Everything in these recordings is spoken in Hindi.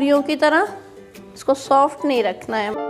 पूरियों की तरह इसको सॉफ्ट नहीं रखना है।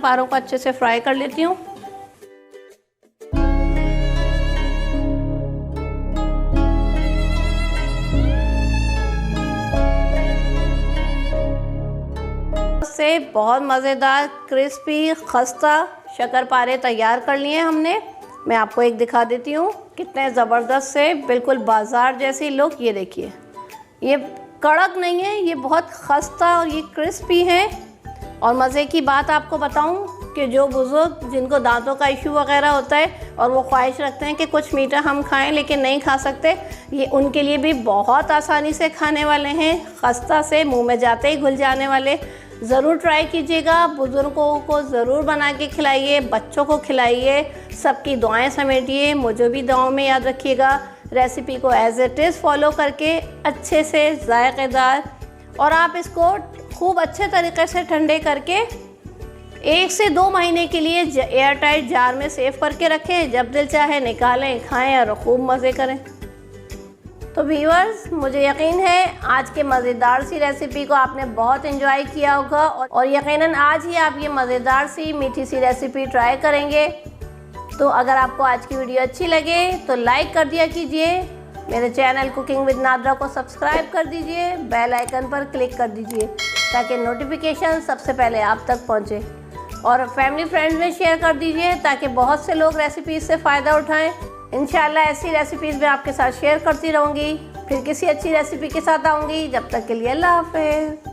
पारों को अच्छे से फ्राई कर लेती हूँ। से बहुत मज़ेदार क्रिस्पी खस्ता शक्कर पारे तैयार कर लिए हैं हमने। मैं आपको एक दिखा देती हूँ, कितने ज़बरदस्त से बिल्कुल बाज़ार जैसी लुक। ये देखिए, ये कड़क नहीं है, ये बहुत खस्ता और ये क्रिस्पी है। और मज़े की बात आपको बताऊँ कि जो बुज़ुर्ग जिनको दांतों का इशू वगैरह होता है और वो ख्वाहिश रखते हैं कि कुछ मीठा हम खाएं लेकिन नहीं खा सकते, ये उनके लिए भी बहुत आसानी से खाने वाले हैं। खस्ता से मुंह में जाते ही घुल जाने वाले। ज़रूर ट्राई कीजिएगा, बुज़ुर्गों को ज़रूर बना के खिलाइए, बच्चों को खिलाइए, सबकी दुआएं समेटिए, मुझे भी दुआओं में याद रखिएगा। रेसिपी को एज़ इट इज़ फॉलो करके अच्छे से जायकेदार, और आप इसको खूब अच्छे तरीके से ठंडे करके 1 से 2 महीने के लिए एयर टाइट जार में सेव करके रखें। जब दिल चाहे निकालें, खाएं और खूब मज़े करें। तो व्यूअर्स, मुझे यकीन है आज के मज़ेदार सी रेसिपी को आपने बहुत एंजॉय किया होगा और यकीनन आज ही आप ये मज़ेदार सी मीठी सी रेसिपी ट्राई करेंगे। तो अगर आपको आज की वीडियो अच्छी लगे तो लाइक कर दिया कीजिए, मेरे चैनल कुकिंग विद नादरा को सब्सक्राइब कर दीजिए, बेल आइकन पर क्लिक कर दीजिए ताकि नोटिफिकेशन सबसे पहले आप तक पहुँचे, और फैमिली फ्रेंड्स में शेयर कर दीजिए ताकि बहुत से लोग रेसिपीज़ से फ़ायदा उठाएं। इंशाल्लाह ऐसी रेसिपीज़ मैं आपके साथ शेयर करती रहूँगी। फिर किसी अच्छी रेसिपी के साथ आऊँगी। जब तक के लिए अल्लाह हाफ़िज़।